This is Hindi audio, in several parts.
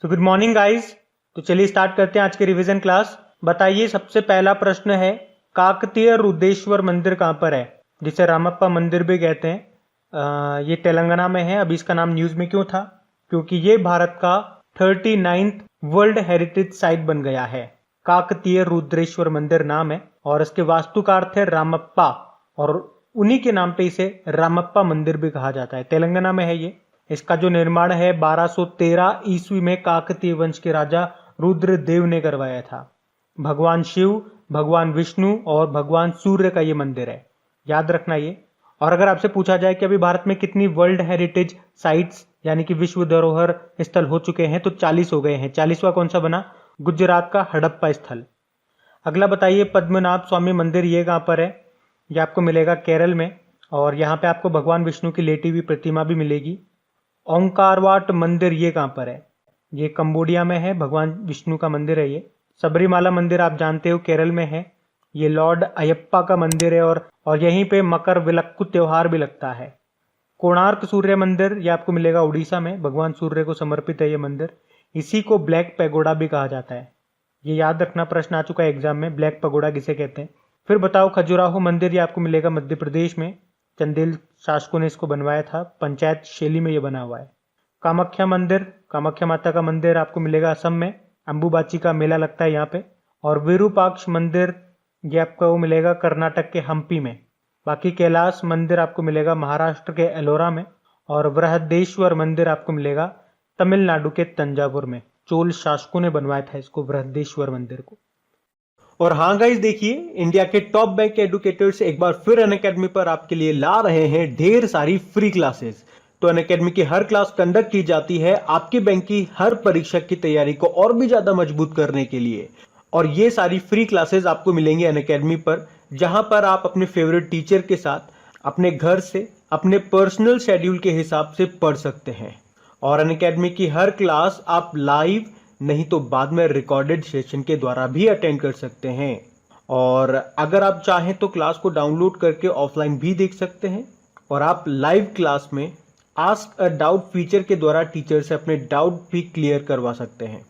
Good morning guys. तो चलिए स्टार्ट करते हैं आज के रिवीजन क्लास। बताइए, सबसे पहला प्रश्न है, काकतीय रुद्रेश्वर मंदिर कहाँ पर है, जिसे रामप्पा मंदिर भी कहते हैं। ये तेलंगाना में है। अभी इसका नाम न्यूज में क्यों था? क्योंकि ये भारत का 39th वर्ल्ड हेरिटेज साइट बन गया है। काकतीय रुद्रेश्वर मंदिर नाम है और इसके वास्तुकार थे रामप्पा, और उन्हीं के नाम पे इसे रामप्पा मंदिर भी कहा जाता है। तेलंगाना में है ये। इसका जो निर्माण है 1213 ईस्वी में काकतीय वंश के राजा रुद्रदेव ने करवाया था। भगवान शिव, भगवान विष्णु और भगवान सूर्य का ये मंदिर है, याद रखना ये। और अगर आपसे पूछा जाए कि अभी भारत में कितनी वर्ल्ड हेरिटेज साइट्स यानी कि विश्व धरोहर स्थल हो चुके हैं, तो 40 हो गए हैं। 40वां कौन सा बना? गुजरात का हड़प्पा स्थल। अगला बताइए, पद्मनाभ स्वामी मंदिर ये कहाँ पर है? ये आपको मिलेगा केरल में, और यहाँ पे आपको भगवान विष्णु की लेटी हुई प्रतिमा भी मिलेगी। ओंकारवाट मंदिर ये कहाँ पर है? ये कंबोडिया में है, भगवान विष्णु का मंदिर है ये। सबरीमाला मंदिर आप जानते हो केरल में है, ये लॉर्ड अयप्पा का मंदिर है, और यहीं पे मकर विलक्कु त्योहार भी लगता है। कोणार्क सूर्य मंदिर ये आपको मिलेगा उड़ीसा में, भगवान सूर्य को समर्पित है ये मंदिर। इसी को ब्लैक पैगोडा भी कहा जाता है। ये याद रखना, प्रश्न आ चुका है एग्जाम में, ब्लैक पैगोडा किसे कहते हैं। फिर बताओ, खजुराहो मंदिर ये आपको मिलेगा मध्य प्रदेश में। चंदेल शासकों ने इसको बनवाया था, पंचायत शैली में ये बना हुआ है। कामाख्या मंदिर, कामाख्या माता का मंदिर आपको मिलेगा असम में, अंबुबाची का मेला लगता है यहाँ पे। और विरूपाक्ष मंदिर ये आपको मिलेगा कर्नाटक के हम्पी में। बाकी कैलाश मंदिर आपको मिलेगा महाराष्ट्र के एलोरा में, और बृहदेश्वर मंदिर आपको मिलेगा तमिलनाडु के तंजावुर में। चोल शासकों ने बनवाया था इसको, बृहदेश्वर मंदिर को। और हाँ गाइस, देखिए, इंडिया के टॉप बैंक एडुकेटर्स एक बार फिर अनअकैडमी पर आपके लिए ला रहे हैं ढेर सारी फ्री क्लासेस। तो अनअकैडमी की हर क्लास कंडक्ट की जाती है आपके बैंक की हर परीक्षा की तैयारी को और भी ज्यादा मजबूत करने के लिए। और ये सारी फ्री क्लासेस आपको मिलेंगी अनअकैडमी पर, जहां पर आप अपने फेवरेट टीचर के साथ अपने घर से अपने पर्सनल शेड्यूल के हिसाब से पढ़ सकते हैं। और अनअकैडमी की हर क्लास आप लाइव नहीं तो बाद में रिकॉर्डेड सेशन के द्वारा भी अटेंड कर सकते हैं। और अगर आप चाहें तो क्लास को डाउनलोड करके ऑफलाइन भी देख सकते हैं। और आप लाइव क्लास में आस्क अ डाउट फीचर के द्वारा टीचर से अपने डाउट भी क्लियर करवा सकते हैं।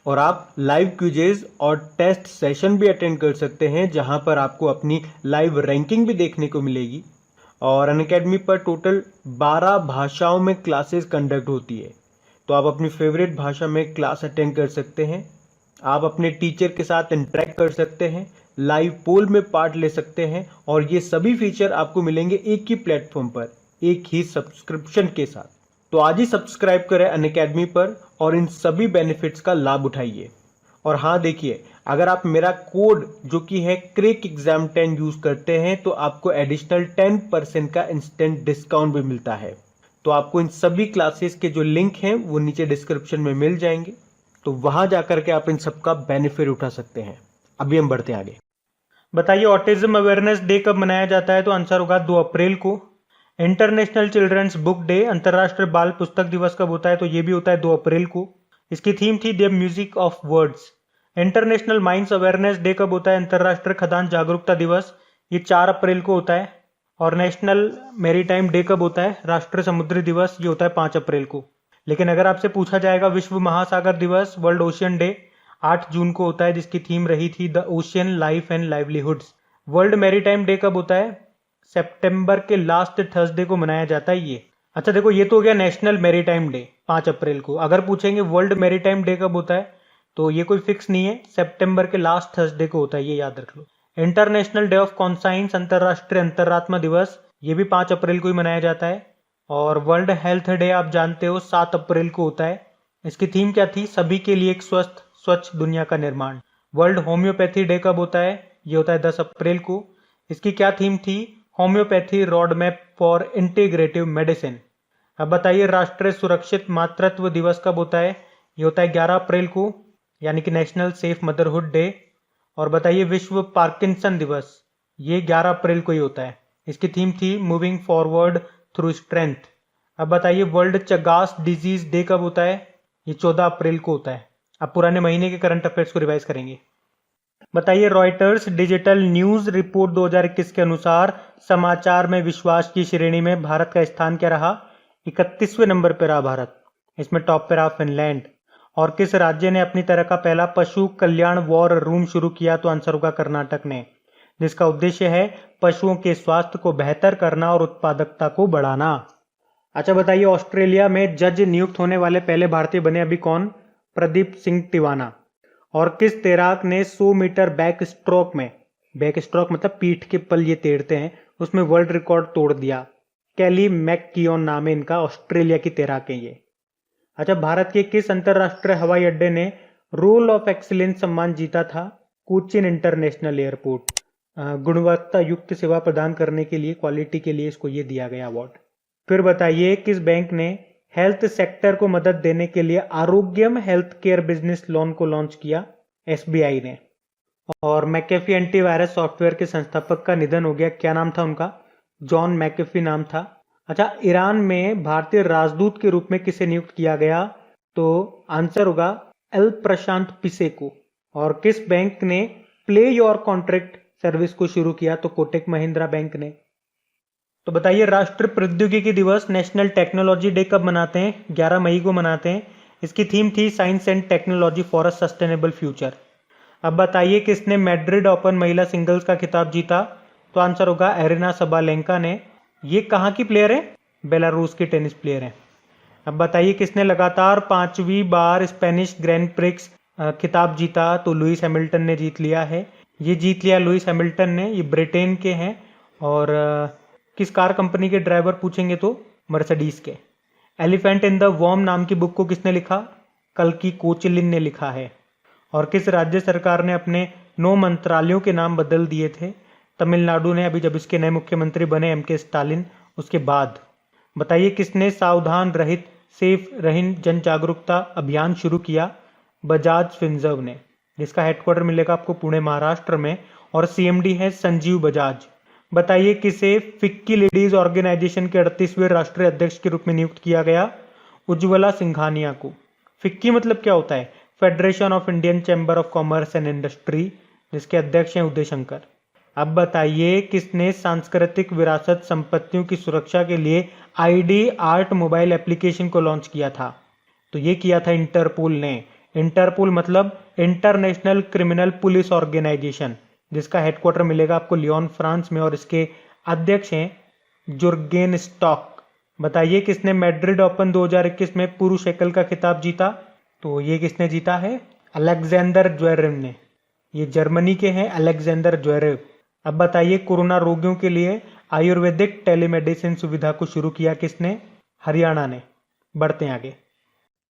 और आप लाइव क्विजेज और टेस्ट सेशन भी अटेंड कर सकते हैं, जहां पर आपको अपनी लाइव रैंकिंग भी देखने को मिलेगी। और अनअकैडमी पर टोटल 12 भाषाओं में क्लासेस कंडक्ट होती है, तो आप अपनी फेवरेट भाषा में क्लास अटेंड कर सकते हैं। आप अपने टीचर के साथ इंटरेक्ट कर सकते हैं, लाइव पोल में पार्ट ले सकते हैं, और ये सभी फीचर आपको मिलेंगे एक ही प्लेटफॉर्म पर, एक ही सब्सक्रिप्शन के साथ। तो आज ही सब्सक्राइब करें अनअकैडमी पर और इन सभी बेनिफिट्स का लाभ उठाइए। और हाँ देखिए, अगर आप मेरा कोड जो कि है क्रेक एग्जाम 10 यूज करते हैं, तो आपको एडिशनल 10% का इंस्टेंट डिस्काउंट भी मिलता है। तो आपको इन सभी क्लासेस के जो लिंक हैं वो नीचे डिस्क्रिप्शन में मिल जाएंगे, तो वहां जाकर के आप इन सबका बेनिफिट उठा सकते हैं। अभी हम बढ़ते हैं आगे। बताइए, ऑटिज्म अवेयरनेस डे कब मनाया जाता है? तो आंसर होगा 2 अप्रैल को। इंटरनेशनल चिल्ड्रंस बुक डे, अंतर्राष्ट्रीय बाल पुस्तक दिवस कब होता है? तो ये भी होता है 2 अप्रैल को। इसकी थीम थी the music of words. International mines awareness day कब होता है? अंतर्राष्ट्रीय खदान जागरूकता दिवस, ये 4 अप्रैल को होता है। और नेशनल मैरीटाइम डे कब होता है? राष्ट्रीय समुद्री दिवस, ये होता है 5 अप्रैल को। लेकिन अगर आपसे पूछा जाएगा विश्व महासागर दिवस, वर्ल्ड ओशियन डे, 8 जून को होता है, जिसकी थीम रही थी the ocean life and livelihoods. World maritime day कब होता है? सितंबर के लास्ट थर्सडे को मनाया जाता है ये। अच्छा देखो, ये तो हो गया नेशनल मैरीटाइम डे 5 अप्रैल को। अगर पूछेंगे वर्ल्ड मैरीटाइम डे कब होता है, तो ये कोई फिक्स नहीं है, सितंबर के लास्ट थर्सडे को होता है, ये याद रख लो। इंटरनेशनल डे ऑफ कॉन्साइंस, अंतरराष्ट्रीय अंतरात्मा दिवस, ये भी 5 अप्रैल को ही मनाया जाता है। और वर्ल्ड हेल्थ डे आप जानते हो 7 अप्रैल को होता है। इसकी थीम क्या थी? सभी के लिए एक स्वस्थ स्वच्छ दुनिया का निर्माण। वर्ल्ड होम्योपैथी डे कब होता है? ये होता है 10 अप्रैल को। इसकी क्या थीम थी? Homeopathy road map for integrative medicine. अब बताइए, राष्ट्रीय सुरक्षित मातृत्व दिवस कब होता है? ये होता है 11 अप्रैल को, यानी कि नेशनल सेफ मदरहुड डे। और बताइए, विश्व पार्किंसन दिवस, ये 11 अप्रैल को ही होता है। इसकी थीम थी मूविंग फॉरवर्ड थ्रू स्ट्रेंथ। अब बताइए, वर्ल्ड चगास डिजीज डे कब होता है? ये 14 अप्रैल को होता है। अब पुराने महीने के करंट अफेयर्स को रिवाइज करेंगे। बताइए, रॉयटर्स डिजिटल न्यूज रिपोर्ट 2021 के अनुसार समाचार में विश्वास की श्रेणी में भारत का स्थान क्या रहा? 31वें नंबर पर रहा भारत। इसमें टॉप पे रहा फिनलैंड। और किस राज्य ने अपनी तरह का पहला पशु कल्याण वॉर रूम शुरू किया? तो आंसर होगा कर्नाटक ने, जिसका उद्देश्य है पशुओं के स्वास्थ्य को बेहतर करना और उत्पादकता को बढ़ाना। अच्छा बताइए, ऑस्ट्रेलिया में जज नियुक्त होने वाले पहले भारतीय बने अभी कौन? प्रदीप सिंह टिवाना। और किस तैराक ने 100 मीटर बैक स्ट्रोक में, बैक स्ट्रोक मतलब पीठ के पल ये तैरते हैं, उसमें वर्ल्ड रिकॉर्ड तोड़ दिया? कैली मैककियोन नाम है इनका, ऑस्ट्रेलिया की तैराक है ये। अच्छा, भारत के किस अंतरराष्ट्रीय हवाई अड्डे ने रोल ऑफ एक्सीलेंस सम्मान जीता था? Cochin international airport. गुणवत्ता युक्त सेवा प्रदान करने के लिए, क्वालिटी के लिए इसको ये दिया गया अवार्ड। फिर बताइए, किस बैंक ने हेल्थ सेक्टर को मदद देने के लिए आरोग्यम हेल्थ केयर बिजनेस लोन को लॉन्च किया? एसबीआई ने। और मैकेफी एंटीवायरस सॉफ्टवेयर के संस्थापक का निधन हो गया, क्या नाम था उनका? जॉन मैकेफी नाम था। अच्छा, ईरान में भारतीय राजदूत के रूप में किसे नियुक्त किया गया? तो आंसर होगा एल प्रशांत पिसे को। और किस बैंक ने प्ले योर कॉन्ट्रैक्ट सर्विस को शुरू किया? तो कोटक महिंद्रा बैंक ने। तो बताइए, राष्ट्रीय प्रौद्योगिकी दिवस नेशनल टेक्नोलॉजी डे कब मनाते हैं? 11 मई को मनाते हैं। इसकी थीम थी science and technology for a sustainable future. अब बताइए, किसने मैड्रिड ओपन महिला सिंगल्स का खिताब जीता? तो आंसर होगा एरिना सबालेंका ने। ये कहाँ की प्लेयर है? बेलारूस की टेनिस प्लेयर है। अब बताइए, किसने लगातार 5वीं बार स्पेनिश ग्रैंड प्रिक्स खिताब जीता? तो लुइस हैमिल्टन ने जीत लिया है। ये जीत लिया लुइस हैमिल्टन ने, ये ब्रिटेन के हैं। और किस कार कंपनी के ड्राइवर पूछेंगे तो मर्सिडीज के। एलिफेंट इन द वॉर्म नाम की बुक को किसने लिखा? कल्कि कोचलिन ने लिखा है। और किस राज्य सरकार ने अपने 9 मंत्रालयों के नाम बदल दिए थे? तमिलनाडु ने, अभी जब इसके नए मुख्यमंत्री बने एमके स्टालिन उसके बाद। बताइए, किसने सावधान रहित सेफ रहिन जन जागरूकता अभियान शुरू किया? बजाज फिनसर्व ने, जिसका हेडक्वार्टर मिलेगा आपको पुणे महाराष्ट्र में। और सीएमडी है संजीव बजाज। बताइए, किसे फिक्की लेडीज ऑर्गेनाइजेशन के 38वें राष्ट्रीय अध्यक्ष के रूप में नियुक्त किया गया? उज्ज्वला सिंघानिया को। फिक्की मतलब क्या होता है? Federation of Indian chamber of commerce and industry, जिसके अध्यक्ष हैं उदय शंकर। अब बताइए, किसने सांस्कृतिक विरासत संपत्तियों की सुरक्षा के लिए आईडी आर्ट मोबाइल एप्लीकेशन को लॉन्च किया था? तो ये किया था इंटरपोल ने। इंटरपोल मतलब इंटरनेशनल क्रिमिनल पुलिस ऑर्गेनाइजेशन, जिसका हेडक्वार्टर मिलेगा आपको लियोन फ्रांस में। और इसके अध्यक्ष हैं जुर्गेन स्टॉक। बताइए, किसने मैड्रिड ओपन 2021 में पुरुष एकल का खिताब जीता? तो ये किसने जीता है? अलेक्जेंडर ज्वेरेव ने। ये जर्मनी के हैं, अलेक्जेंडर ज्वेरेव। अब बताइए, कोरोना रोगियों के लिए आयुर्वेदिक टेलीमेडिसिन सुविधा को शुरू किया किसने? हरियाणा ने। बढ़ते हैं आगे।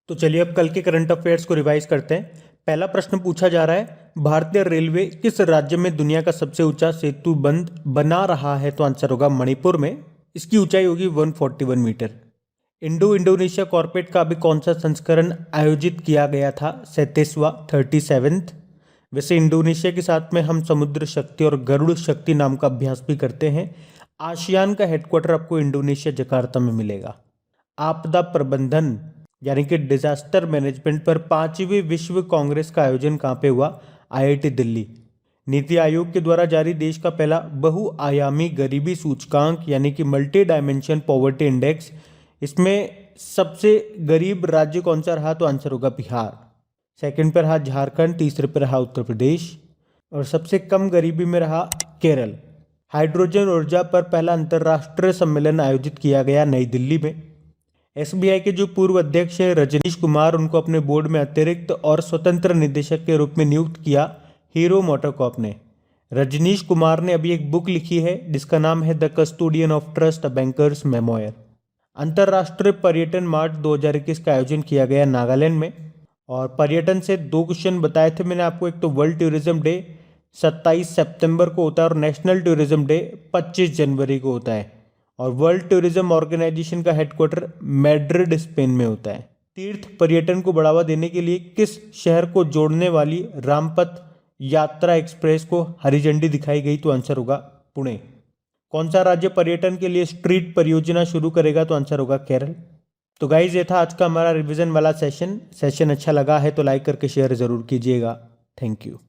तो चलिए अब कल के करंट अफेयर्स को रिवाइज करते हैं। पहला प्रश्न पूछा जा रहा है, भारतीय रेलवे किस राज्य में दुनिया का सबसे ऊंचा सेतु बंध बना रहा है? तो आंसर होगा मणिपुर में। इसकी ऊंचाई होगी 141 मीटर। इंडोनेशिया कॉर्पोरेट का अभी कौन सा संस्करण आयोजित किया गया था? 37वां 37th। वैसे इंडोनेशिया के साथ में हम समुद्र शक्ति और गरुड़ शक्ति नाम का अभ्यास भी करते हैं। आसियान का हेडक्वार्टर आपको इंडोनेशिया जकार्ता में मिलेगा। आपदा प्रबंधन यानी कि डिजास्टर मैनेजमेंट पर 5वीं विश्व कांग्रेस का आयोजन कहाँ पे हुआ? आईआईटी दिल्ली। नीति आयोग के द्वारा जारी देश का पहला बहुआयामी गरीबी सूचकांक यानी कि मल्टी डायमेंशन पॉवर्टी इंडेक्स, इसमें सबसे गरीब राज्य कौन सा रहा? तो आंसर होगा बिहार। सेकंड पर रहा झारखंड, तीसरे पर रहा उत्तर प्रदेश और सबसे कम गरीबी में रहा केरल। हाइड्रोजन ऊर्जा पर पहला अंतर्राष्ट्रीय सम्मेलन आयोजित किया गया नई दिल्ली में। एसबीआई के जो पूर्व अध्यक्ष है रजनीश कुमार, उनको अपने बोर्ड में अतिरिक्त और स्वतंत्र निदेशक के रूप में नियुक्त किया हीरो मोटोकॉर्प ने। रजनीश कुमार ने अभी एक बुक लिखी है जिसका नाम है the custodian of trust, a bankers memoir. अंतर्राष्ट्रीय पर्यटन मार्च 2021 का आयोजन किया गया नागालैंड में। और पर्यटन से 2 क्वेश्चन बताए थे मैंने आपको। एक तो वर्ल्ड टूरिज्म डे 27 सितंबर को होता है और नेशनल टूरिज्म डे 25 जनवरी को होता है। और वर्ल्ड टूरिज्म ऑर्गेनाइजेशन का हेडक्वार्टर मैड्रिड स्पेन में होता है। तीर्थ पर्यटन को बढ़ावा देने के लिए किस शहर को जोड़ने वाली रामपथ यात्रा एक्सप्रेस को हरी झंडी दिखाई गई? तो आंसर होगा पुणे। कौन सा राज्य पर्यटन के लिए स्ट्रीट परियोजना शुरू करेगा? तो आंसर होगा केरल। तो गाइज, ये था आज का हमारा रिवीजन वाला सेशन अच्छा लगा है तो लाइक करके शेयर जरूर कीजिएगा। Thank you.